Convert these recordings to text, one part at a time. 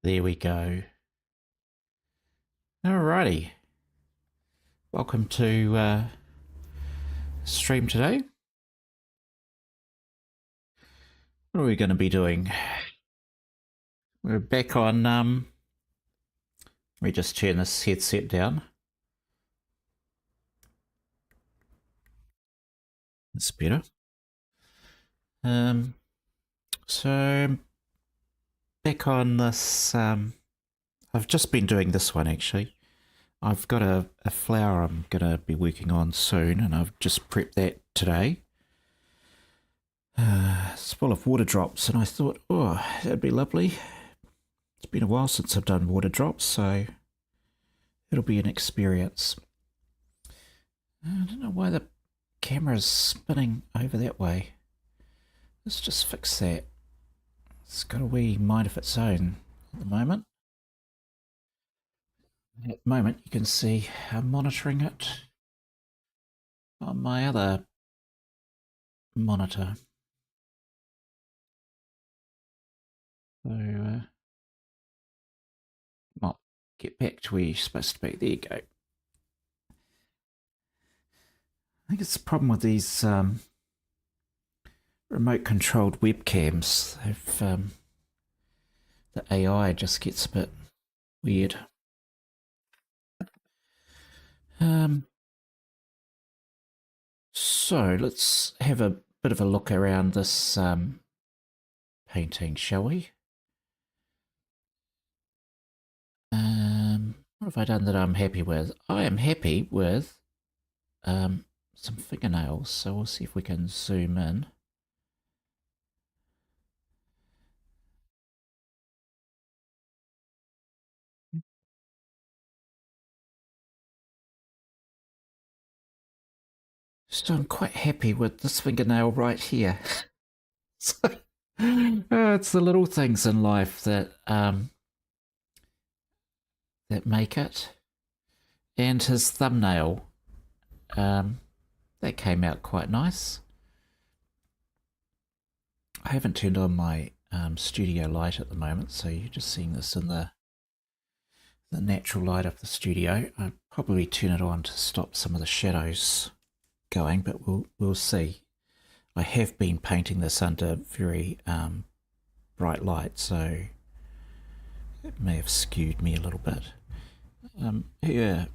There we go. Alrighty. Welcome to stream today. What are we going to be doing? We're back on. Let me just turn this headset down. That's better. Um, so back on this. I've just been doing this one actually. I've got a flower I'm going to be working on soon, and I've just prepped that today. It's full of water drops, and I thought, oh, that'd be lovely. It's been a while since I've done water drops, so it'll be an experience. I don't know why the camera's spinning over that way. Let's just fix that. It's got a wee mind of its own at the moment. At the moment, you can see I'm monitoring it on my other monitor. So, well, get back to where you're supposed to be. There you go. I think it's the problem with these remote controlled webcams. The AI just gets a bit weird. So let's have a bit of a look around this painting, shall we? What have I done that I'm happy with? I am happy with some fingernails, so we'll see if we can zoom in. So I'm quite happy with this fingernail right here. So, it's the little things in life that make it. And his thumbnail, that came out quite nice. I haven't turned on my studio light at the moment, so you're just seeing this in the natural light of the studio. I'd probably turn it on to stop some of the shadows going, but we'll see. I have been painting this under very bright light, so it may have skewed me a little bit. Here,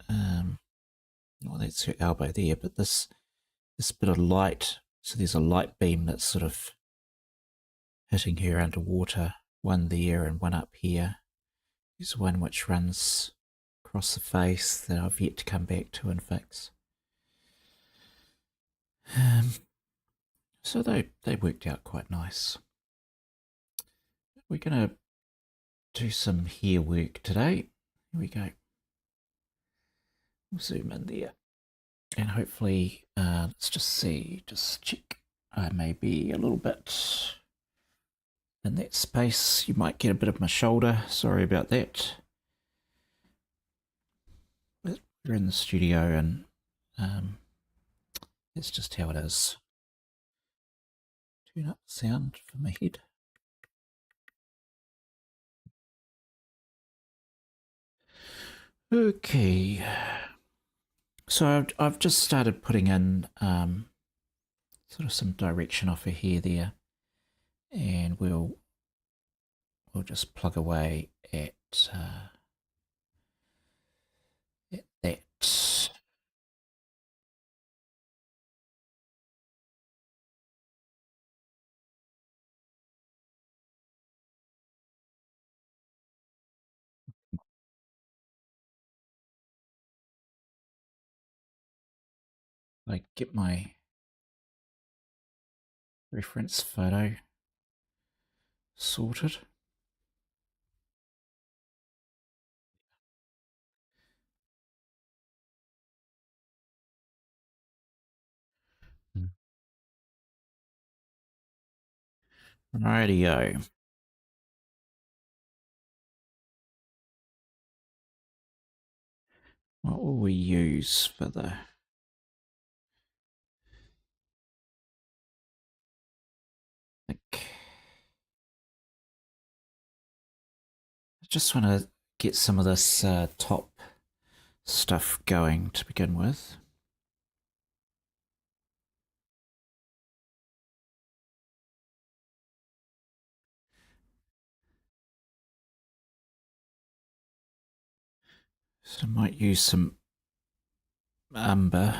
well, that's her elbow there, but this bit of light. So there's a light beam that's sort of hitting her underwater. One there and one up here. There's one which runs across the face that I've yet to come back to and fix. So they worked out quite nice. We're going to do some hair work today. Here we go. We'll zoom in there. And hopefully, let's just see, just check. I may be a little bit in that space. You might get a bit of my shoulder. Sorry about that. But we're in the studio and it's just how it is. Turn up the sound for my head. Okay. So I've just started putting in sort of some direction off her hair there. And we'll just plug away at that. I get my reference photo sorted. Rightio. What will we use for the... Just want to get some of this top stuff going to begin with. So I might use some umber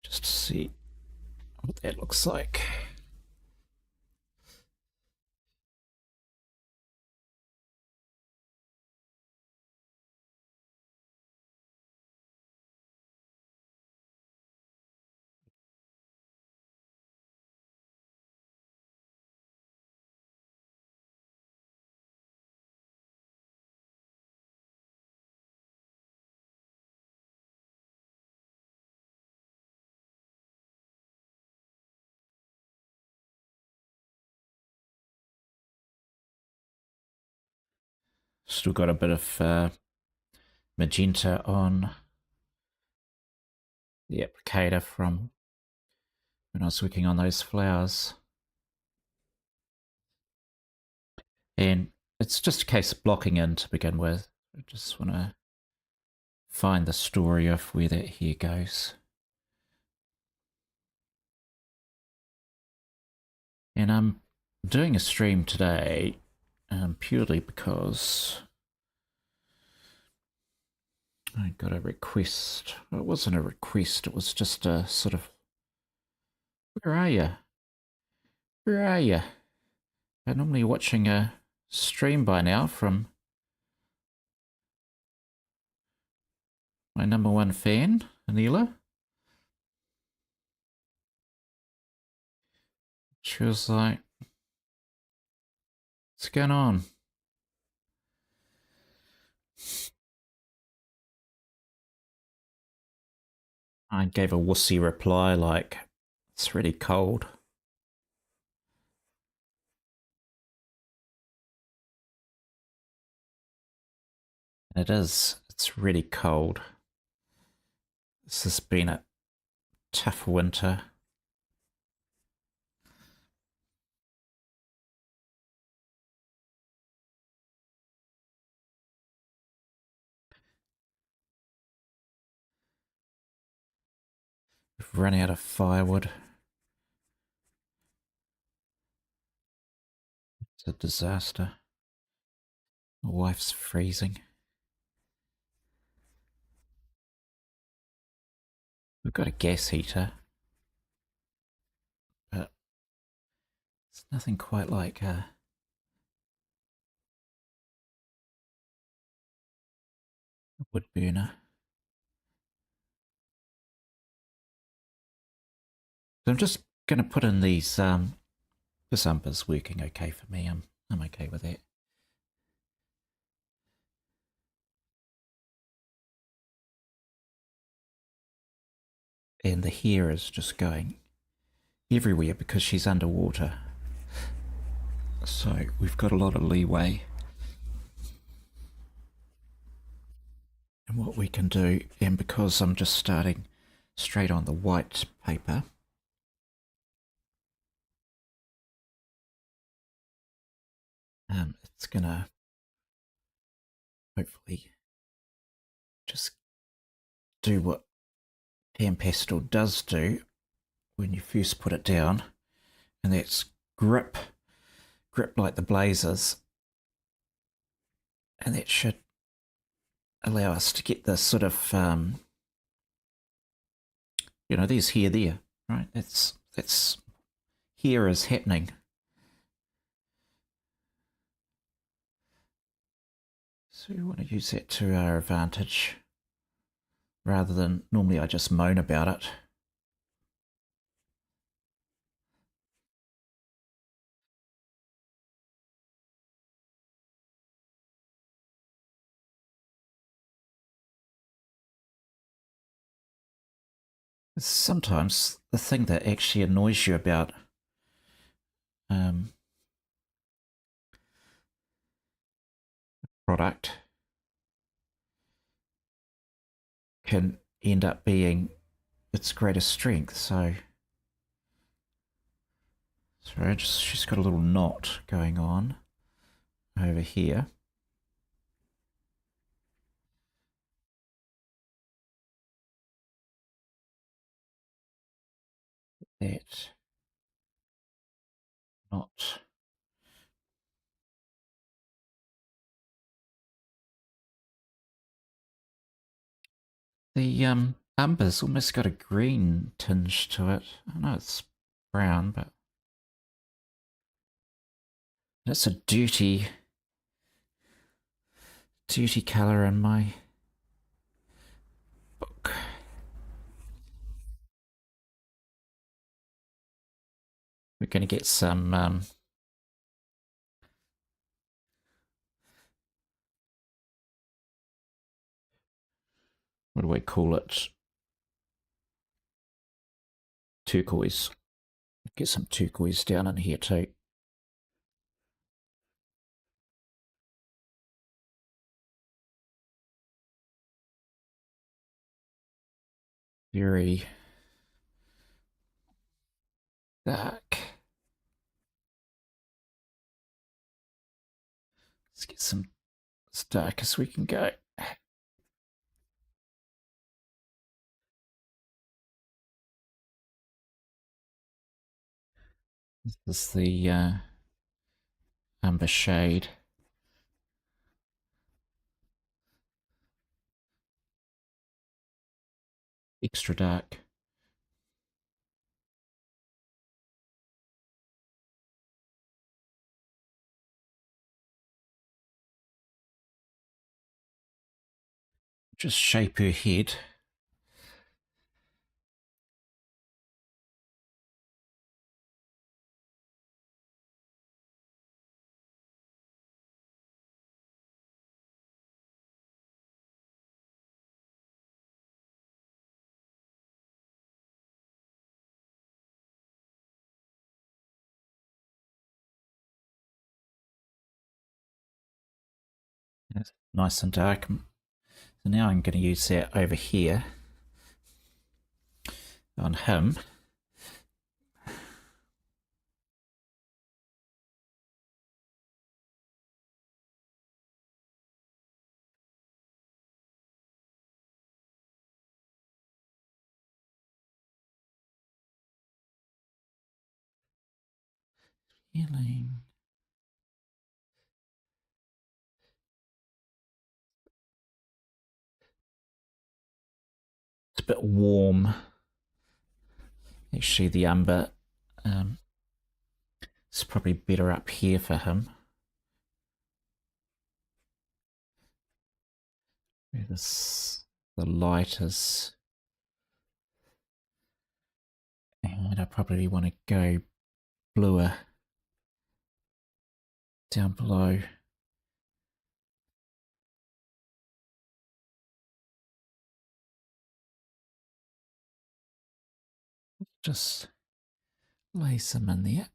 just to see what that looks like. Still got a bit of magenta on the applicator from when I was working on those flowers. And it's just a case of blocking in to begin with. I just want to find the story of where that hair goes. And I'm doing a stream today purely because I got a request. Well, it wasn't a request, it was just a sort of, where are you? Where are you? I'm normally watching a stream by now from my number one fan, Anila. She was like, what's going on? I gave a wussy reply like, it's really cold. And it is. It's really cold. This has been a tough winter. We've run out of firewood. It's a disaster. My wife's freezing. We've got a gas heater, but it's nothing quite like a wood burner. So I'm just going to put in these. This umber's working okay for me. I'm okay with that. And the hair is just going everywhere because she's underwater. So we've got a lot of leeway in what we can do. And because I'm just starting straight on the white paper, it's gonna hopefully just do what pan pastel does do when you first put it down, and that's grip like the blazers, and that should allow us to get this sort of there's hair there, right? That's here is happening. So we want to use that to our advantage rather than normally I just moan about it. Sometimes the thing that actually annoys you about product can end up being its greatest strength. So So she's got a little knot going on over here. That knot. The umber's almost got a green tinge to it. I know it's brown, but it's a duty colour in my book. We're going to get some what do I call it? Turquoise. Get some turquoise down in here too. Very dark. Let's get some as dark as we can go. This is the umber shade. Extra dark. Just shape her head. That's nice and dark. So now I'm going to use that over here on him. Healing. It's a bit warm. Actually, the umber is probably better up here for him. Where the light is. And I probably want to go bluer down below. Just lay some in there.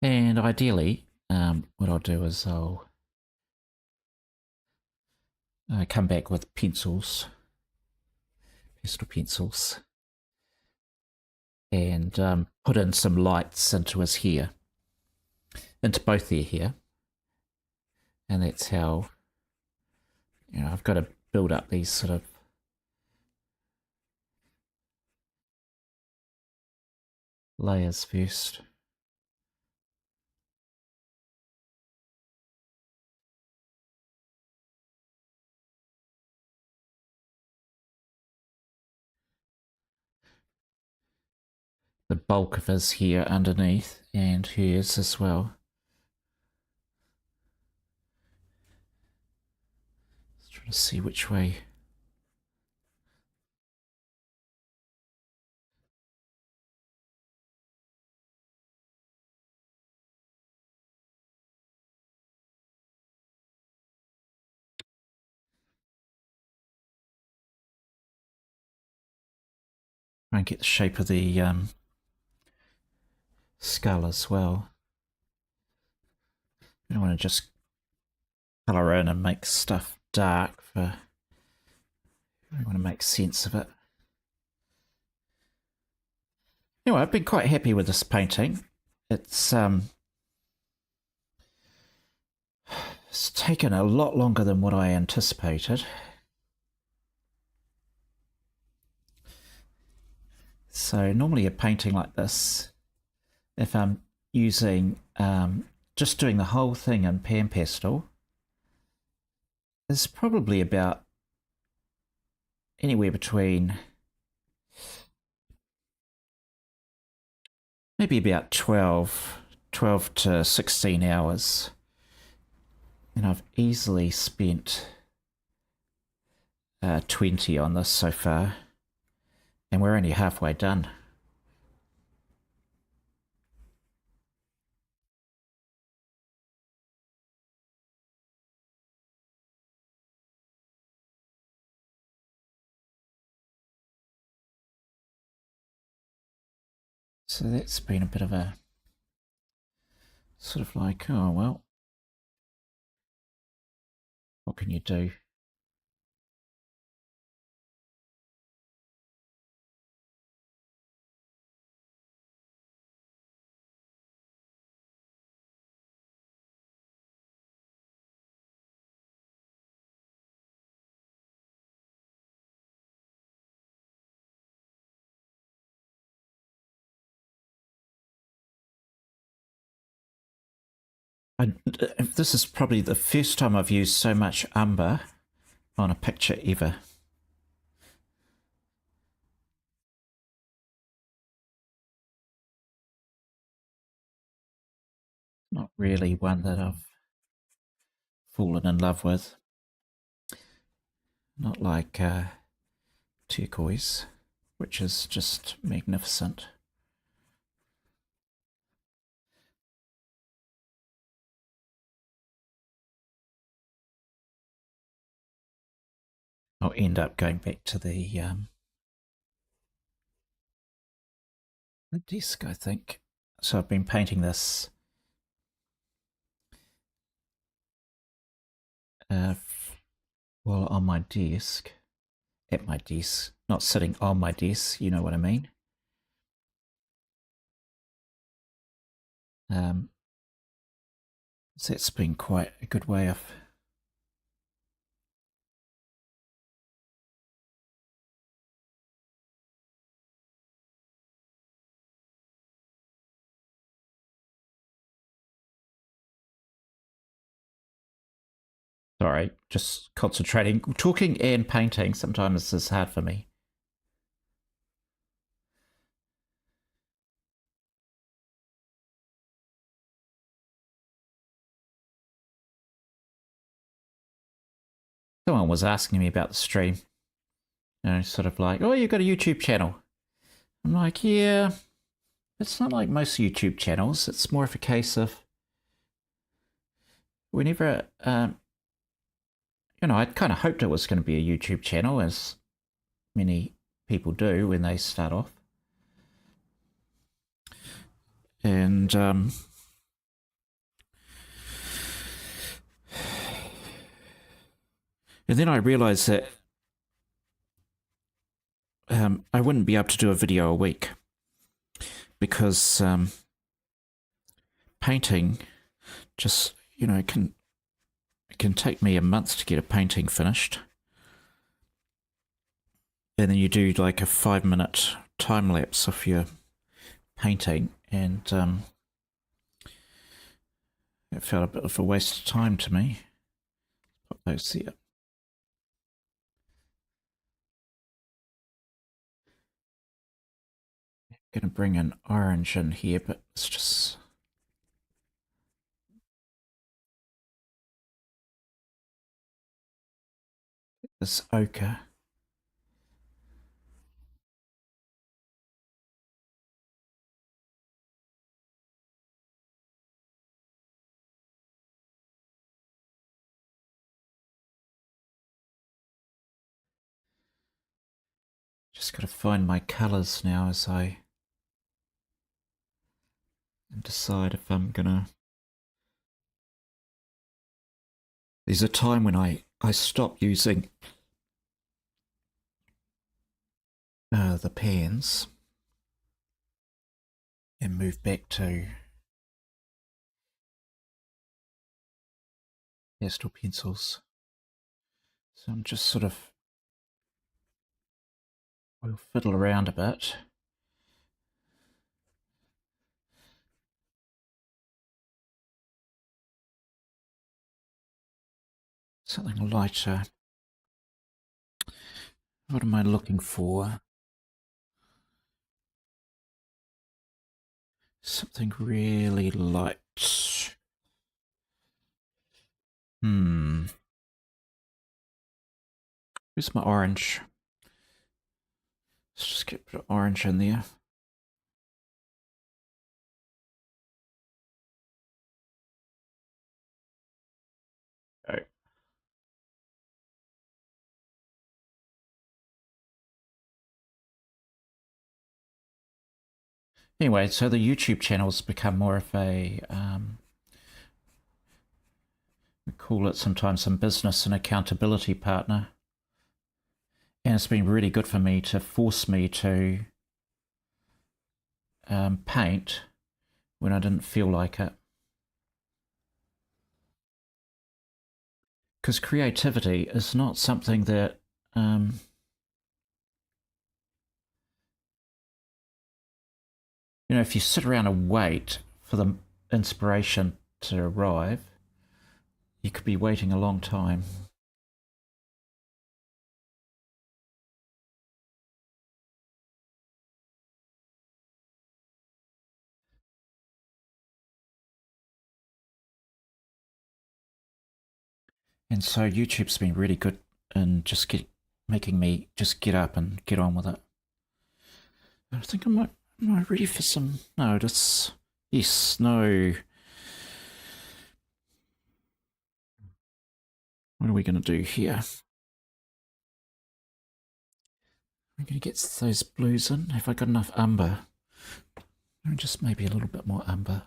And ideally, what I'll do is I'll come back with pencils, pastel pencils, and put in some lights into his hair, into both their hair. And that's how, I've got to build up these sort of layers first. The bulk of his hair underneath and hers as well. Just trying to see which way. Try and get the shape of the skull as well. I don't want to just colour in and make stuff dark for I want to make sense of it. Anyway, I've been quite happy with this painting. It's taken a lot longer than what I anticipated. So normally a painting like this, if I'm using just doing the whole thing in pan pastel, is probably about anywhere between maybe about 12 to 16 hours. And I've easily spent 20 on this so far. And we're only halfway done. So that's been a bit of a sort of like, oh, well, what can you do? This is probably the first time I've used so much umber on a picture ever. Not really one that I've fallen in love with. Not like turquoise, which is just magnificent. I'll end up going back to the desk, I think. So I've been painting this while on my desk, at my desk, not sitting on my desk, you know what I mean. So that's been quite a good way of sorry, just concentrating. Talking and painting sometimes is hard for me. Someone was asking me about the stream. You know, sort of like, oh, you've got a YouTube channel. I'm like, yeah, it's not like most YouTube channels. It's more of a case of whenever, you know, I'd kind of hoped it was going to be a YouTube channel, as many people do when they start off. And then I realized that I wouldn't be able to do a video a week because painting just, you know, it can take me a month to get a painting finished. And then you do like a 5-minute time lapse of your painting, and it felt a bit of a waste of time to me. Put those there. Going to bring an orange in here, but it's just this ochre. Just got to find my colours now as I decide if I'm gonna. There's a time when I stop using the pans and move back to pastel pencils. So I'm just sort of, we'll fiddle around a bit. Something lighter. What am I looking for? Something really light. Where's my orange? Let's just get a bit of orange in there. Okay. Anyway, so the YouTube channel's become more of a, we call it sometimes some business and accountability partner. And it's been really good for me to force me to paint when I didn't feel like it. Because creativity is not something that you know, if you sit around and wait for the inspiration to arrive, you could be waiting a long time. And so YouTube's been really good in just making me just get up and get on with it. I think am I ready for some, no, that's, yes, no. What are we going to do here? I'm going to get those blues in. Have I got enough umber? Just maybe a little bit more umber.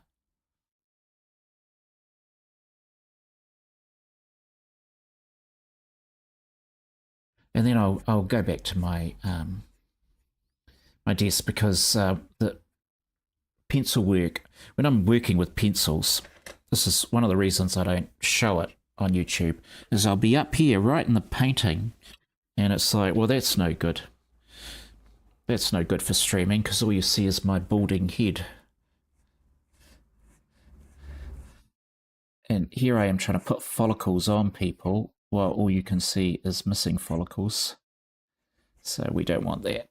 And then I'll go back to my my desk because the pencil work, when I'm working with pencils, this is one of the reasons I don't show it on YouTube, is I'll be up here right in the painting and it's like, well, that's no good. That's no good for streaming because all you see is my balding head. And here I am trying to put follicles on people while all you can see is missing follicles. So we don't want that.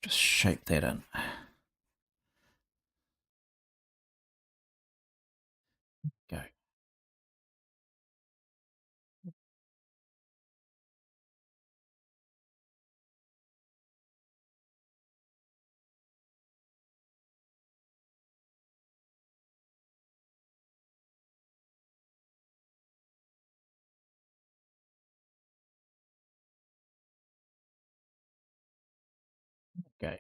Just shape that in. Go. Go.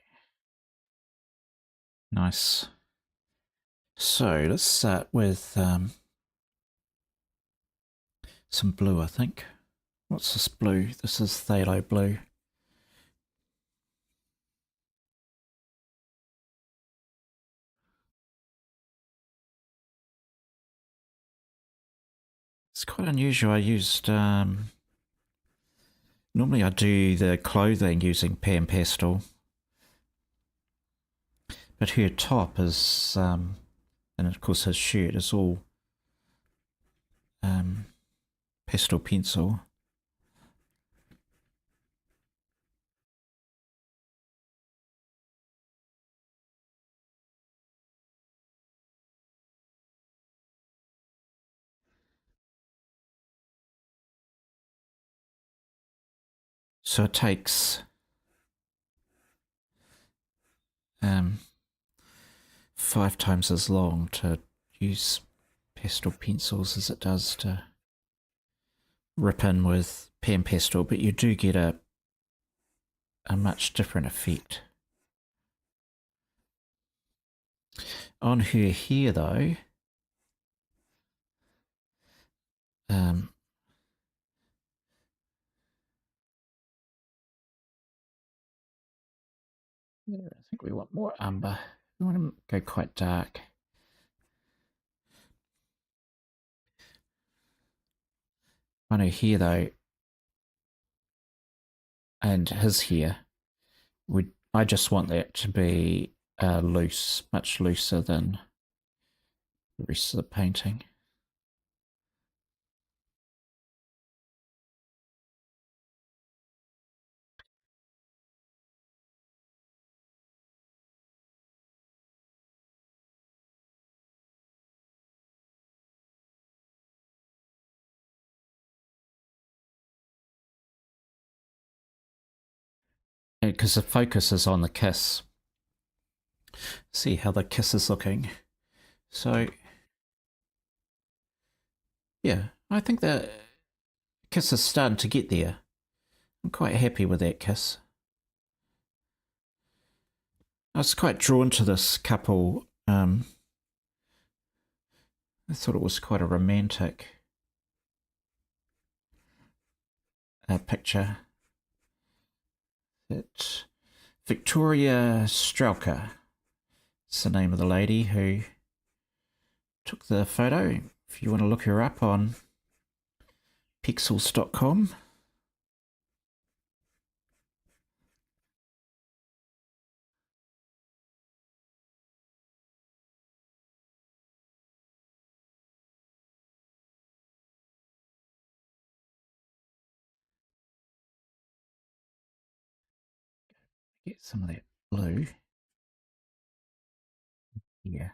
Nice. So let's start with some blue, I think. What's this blue? This is phthalo blue. It's quite unusual. I used normally I do the clothing using pan pastel, but her top is and of course his shirt is all pastel pencil. So it takes 5 times as long to use pastel pencils as it does to rip in with pan pastel, but you do get a a much different effect. On her hair, though, um, yeah, I think we want more umber. We want to go quite dark. On her hair, though, and his hair, I just want that to be loose, much looser than the rest of the painting. Because the focus is on the kiss. See how the kiss is looking. So, yeah, I think the kiss is starting to get there. I'm quite happy with that kiss. I was quite drawn to this couple. I thought it was quite a romantic picture. That Victoria Strelka is the name of the lady who took the photo. If you want to look her up on pixels.com. Get some of that blue. Yeah.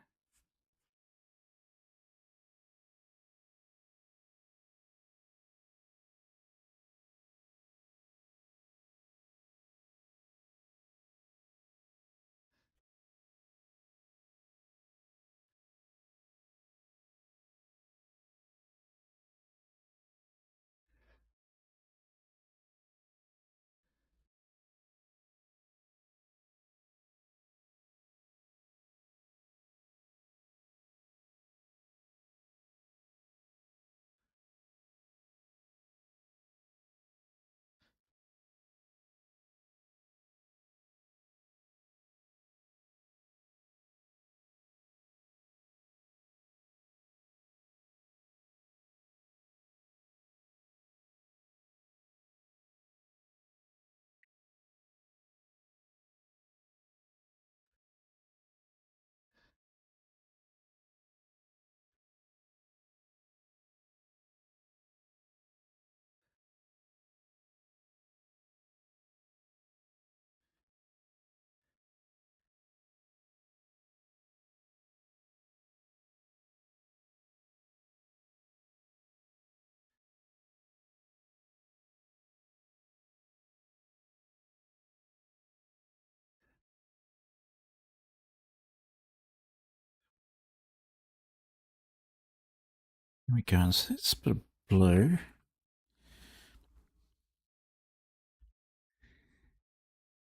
Here we go. So it's a bit of blue.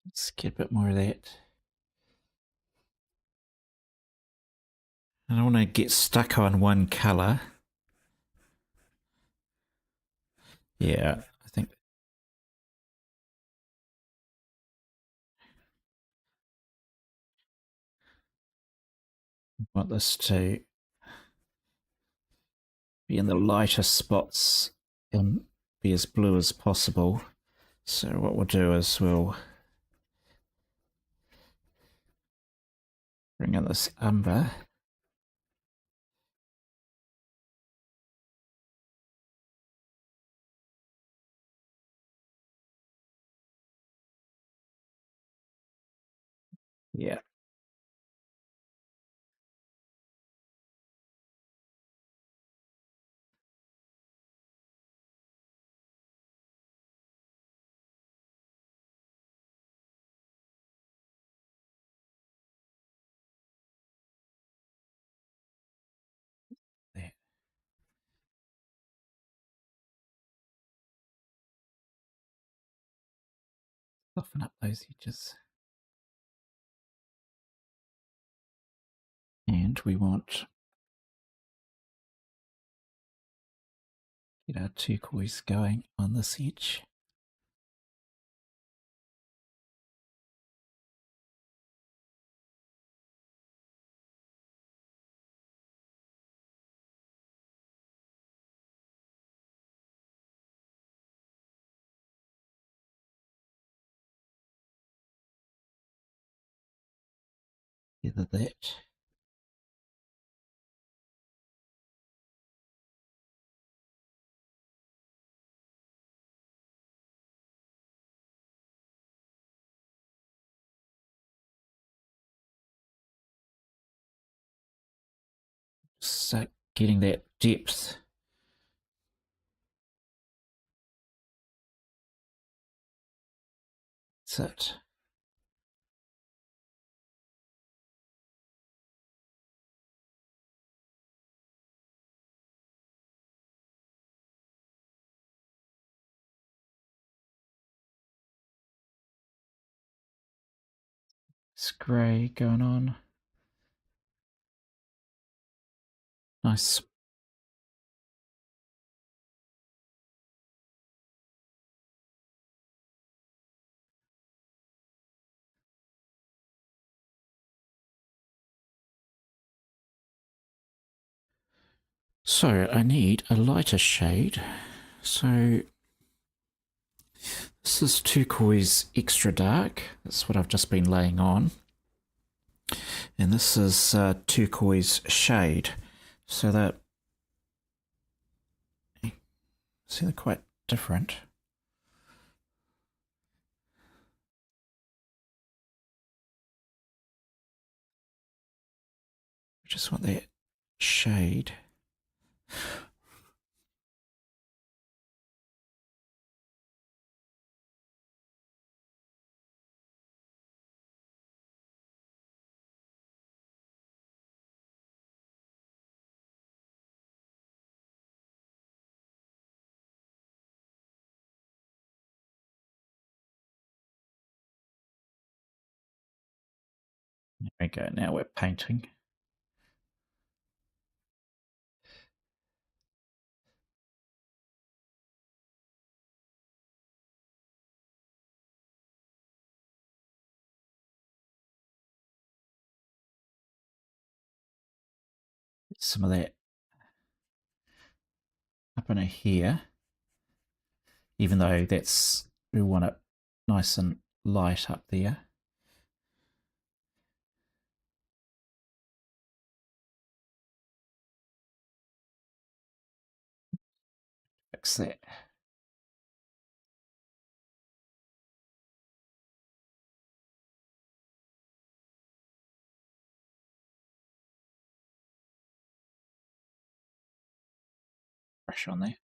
Let's get a bit more of that. I don't want to get stuck on one colour. Yeah, I think I want this to be in the lighter spots and be as blue as possible. So what we'll do is we'll bring in this umber. Yeah. There. Soften up those edges. And we want get our turquoise going on this edge. Either that. Start getting that depth. That's it. It's grey going on. Nice. So I need a lighter shade. So this is turquoise extra dark. That's what I've just been laying on. And this is turquoise shade. So that, see, they're quite different. I just want that shade. There we go, now we're painting. Some of that up in here, even though that's, we want it nice and light up there. Fix that. Brush on there.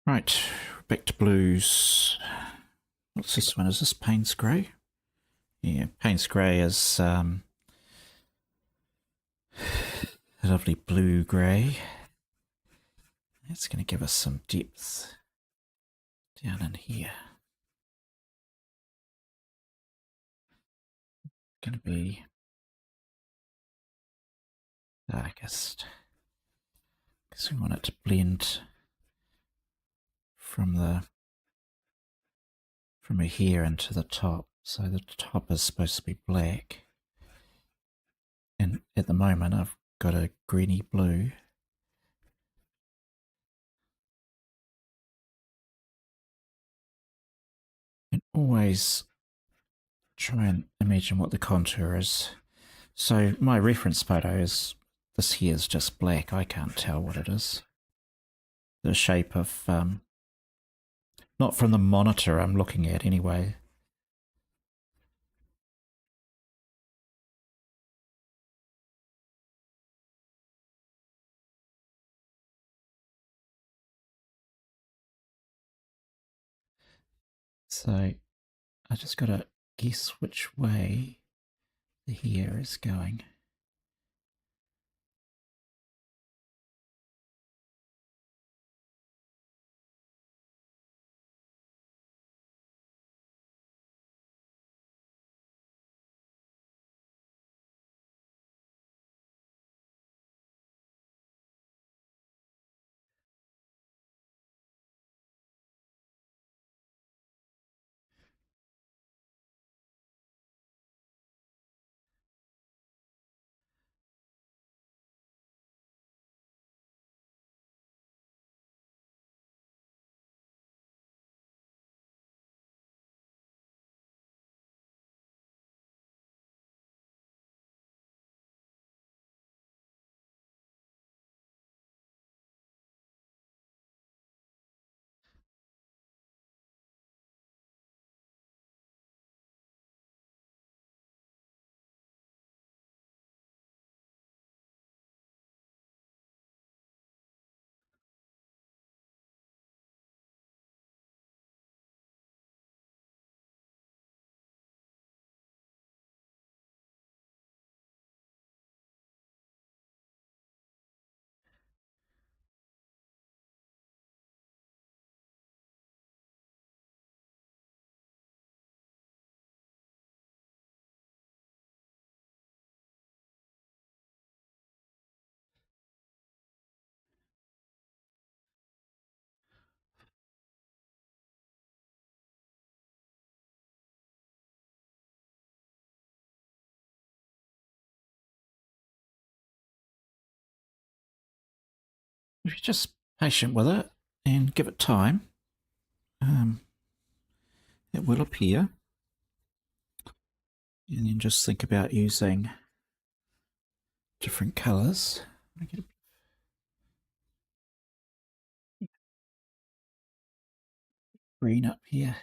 Right, back to blues. What's this one? Is this Payne's Grey? Yeah, Payne's Grey is a lovely blue grey. It's going to give us some depth down in here. Going to be darkest because we want it to blend from here into the top. So the top is supposed to be black, and at the moment I've got a greeny blue. And always try and imagine what the contour is. So my reference photo is, this here is just black. I can't tell what it is. The shape of, not from the monitor I'm looking at anyway. So I just got to guess which way the hair is going. If you're just patient with it and give it time, it will appear. And then just think about using different colours. I get a green up here.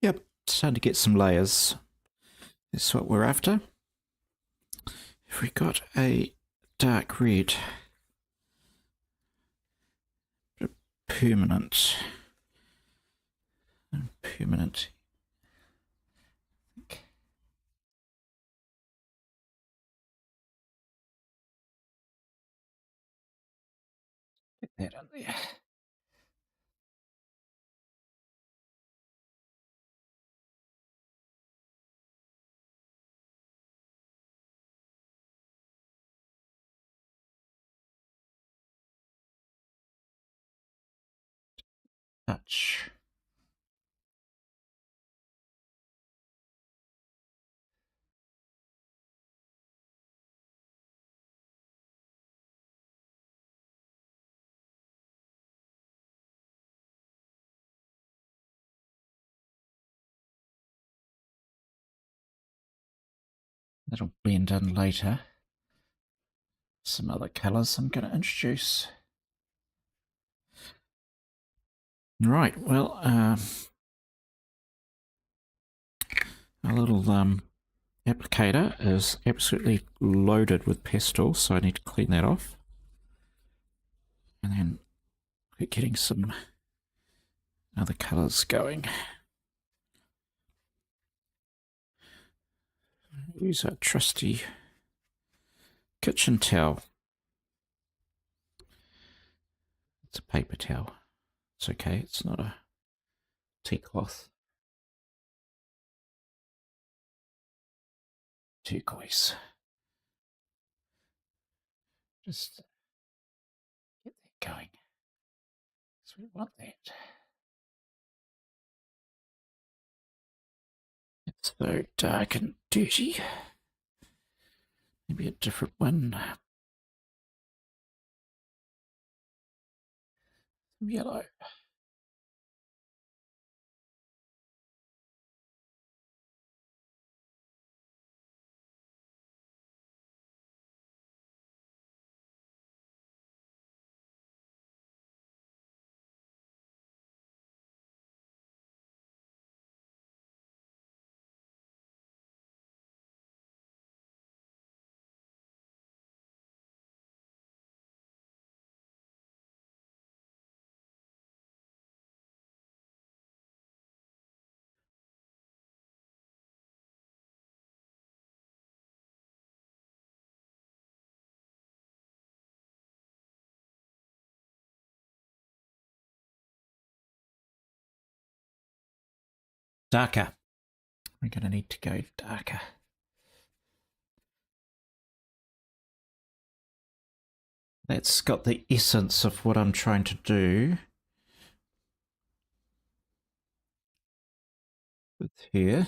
Yep, starting to get some layers. That's what we're after. If we got a dark red, permanent, permanent. Get that in there. Touch. That'll blend in later. Some other colours I'm going to introduce. Right, well, our little applicator is absolutely loaded with pastel, so I need to clean that off. And then we're getting some other colours going. Use our trusty kitchen towel. It's a paper towel. It's okay, it's not a tea cloth. Turquoise. Just get that going. So we want that. It's so dark and dirty. Maybe a different one. Yellow. Darker. We're going to need to go darker. That's got the essence of what I'm trying to do with here.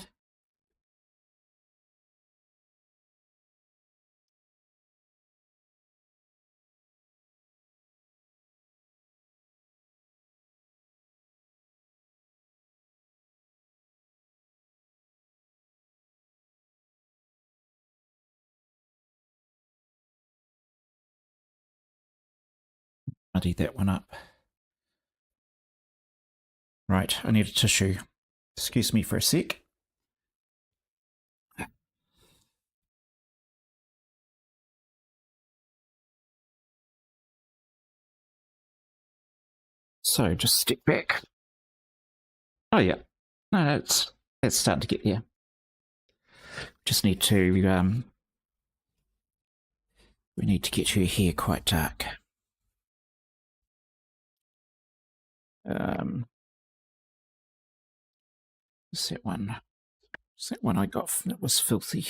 Muddy that one up. Right, I need a tissue. Excuse me for a sec. So just step back. Oh yeah, no, it's starting to get there. Just need to we need to get your hair quite dark. Is that one? Is that one I got that was filthy?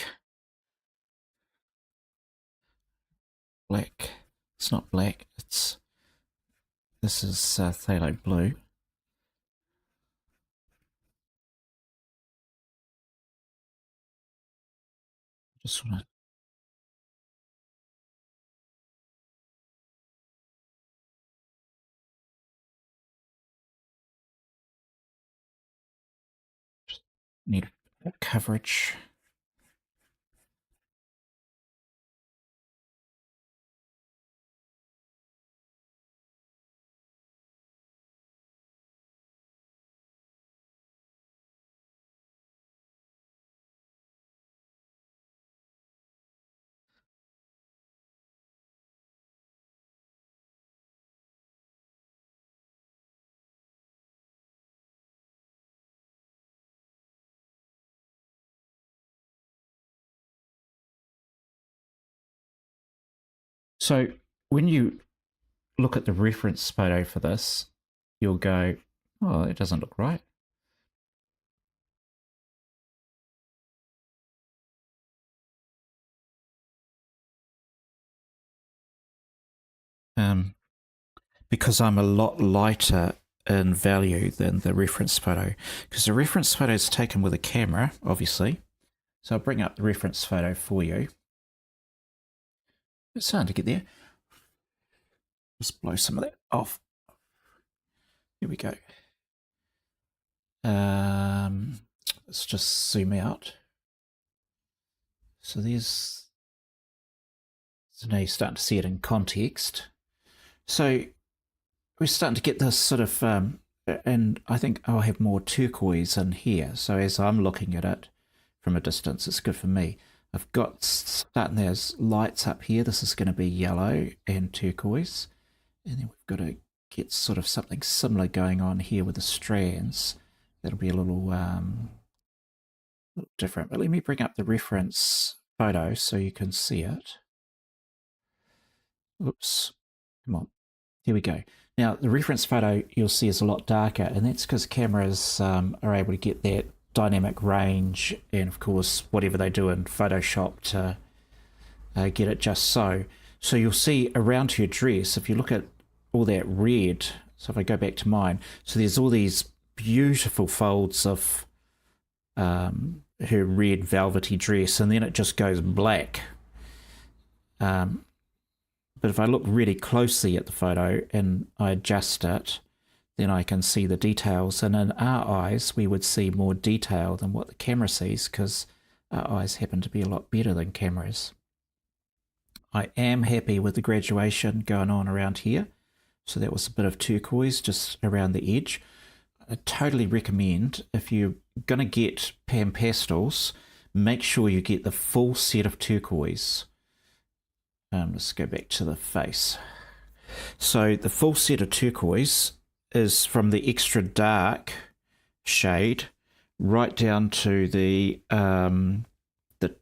Black. It's not black. It's this is phthalo blue. Just want to need coverage. So when you look at the reference photo for this, you'll go, oh, it doesn't look right. Because I'm a lot lighter in value than the reference photo. Because the reference photo is taken with a camera, obviously. So I'll bring up the reference photo for you. It's starting to get there. Just blow some of that off. Here we go. Let's just zoom out. So now you're starting to see it in context. So we're starting to get this sort of, and I think I'll have more turquoise in here. So as I'm looking at it from a distance, it's good for me. I've got starting there's lights up here. This is going to be yellow and turquoise. And then we've got to get sort of something similar going on here with the strands. That'll be a little different. But let me bring up the reference photo so you can see it. Oops. Come on. Here we go. Now, the reference photo you'll see is a lot darker, and that's because cameras are able to get that dynamic range and, of course, whatever they do in Photoshop to get it just so. So you'll see around her dress, if you look at all that red, so if I go back to mine, so there's all these beautiful folds of her red velvety dress, and then it just goes black. But if I look really closely at the photo and I adjust it, then I can see the details. And in our eyes, we would see more detail than what the camera sees because our eyes happen to be a lot better than cameras. I am happy with the graduation going on around here. So that was a bit of turquoise just around the edge. I totally recommend, if you're going to get pan pastels, make sure you get the full set of turquoise. Let's go back to the face. So the full set of turquoise is from the extra dark shade right down to the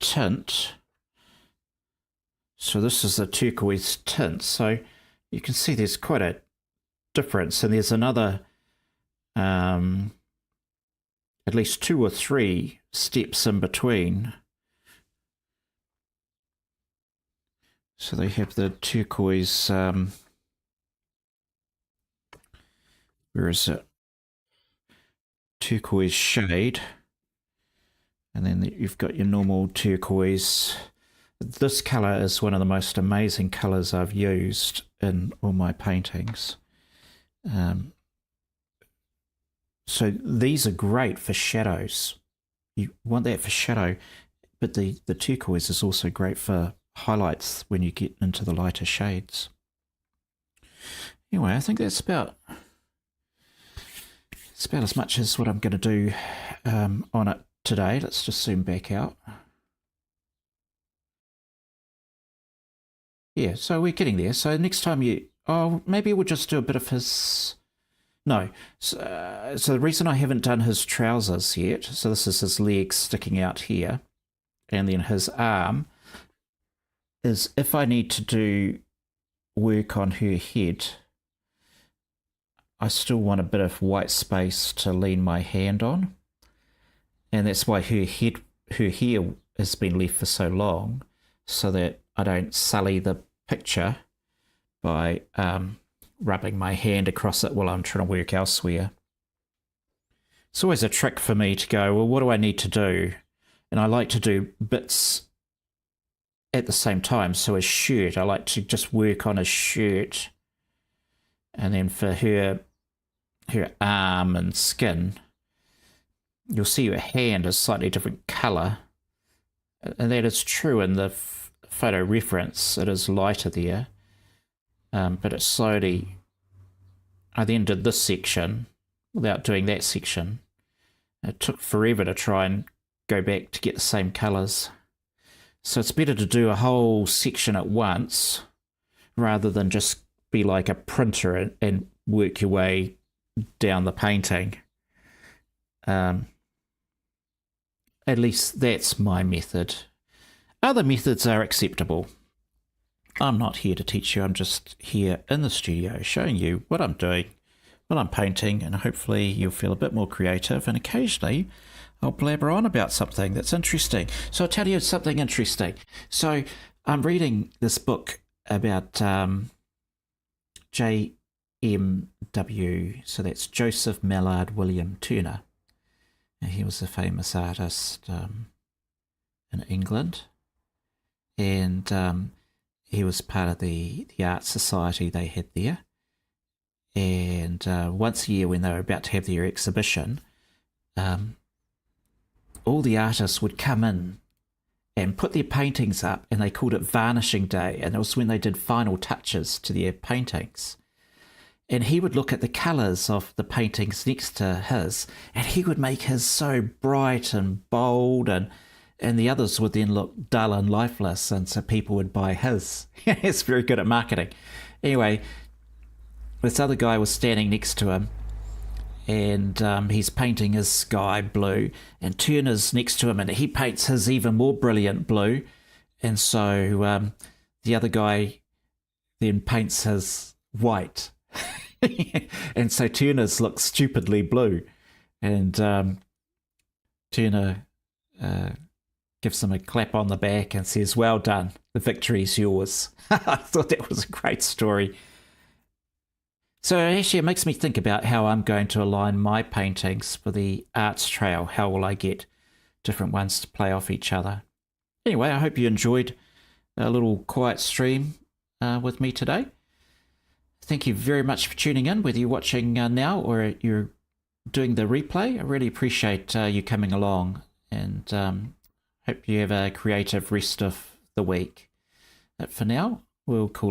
tint. So this is the turquoise tint. So you can see there's quite a difference, and there's another at least 2 or 3 steps in between. So they have the turquoise, where is it? Turquoise shade. And then you've got your normal turquoise. This colour is one of the most amazing colours I've used in all my paintings. So these are great for shadows. You want that for shadow, but the turquoise is also great for highlights when you get into the lighter shades. Anyway, I think that's about as much as what I'm going to do on it today. Let's just zoom back out. Yeah, so we're getting there. So next time maybe we'll just do a bit of his. No, so the reason I haven't done his trousers yet, so this is his legs sticking out here, and then his arm, is if I need to do work on her head, I still want a bit of white space to lean my hand on. And that's why her hair has been left for so long, so that I don't sully the picture by rubbing my hand across it while I'm trying to work elsewhere. It's always a trick for me to go, well, what do I need to do? And I like to do bits at the same time. So a shirt, I like to just work on a shirt, and then for her arm and skin, you'll see her hand is slightly different colour, and that is true in the photo reference. It is lighter there, but it slowly, I then did this section without doing that section. It took forever to try and go back to get the same colours. So it's better to do a whole section at once rather than just be like a printer and work your way down the painting. At least that's my method. Other methods are acceptable. I'm not here to teach you. I'm just here in the studio showing you what I'm doing, what I'm painting, and hopefully you'll feel a bit more creative, and occasionally I'll blabber on about something that's interesting. So I'll tell you something interesting. So I'm reading this book about JMW, so that's Joseph Mallard William Turner. And he was a famous artist in England, and he was part of the art society they had there. And once a year when they were about to have their exhibition, all the artists would come in and put their paintings up, and they called it varnishing day, and it was when they did final touches to their paintings. And he would look at the colours of the paintings next to his, and he would make his so bright and bold, and the others would then look dull and lifeless, and so people would buy his. He's very good at marketing. Anyway, this other guy was standing next to him, and he's painting his sky blue, and Turner's next to him, and he paints his even more brilliant blue, and so the other guy then paints his white, and so Turner's looks stupidly blue, and Turner gives him a clap on the back and says, "Well done, the victory's yours." I thought that was a great story. So actually it makes me think about how I'm going to align my paintings for the arts trail. How will I get different ones to play off each other? Anyway, I hope you enjoyed a little quiet stream with me today. Thank you very much for tuning in, whether you're watching now or you're doing the replay. I really appreciate you coming along, and hope you have a creative rest of the week. But for now, we'll call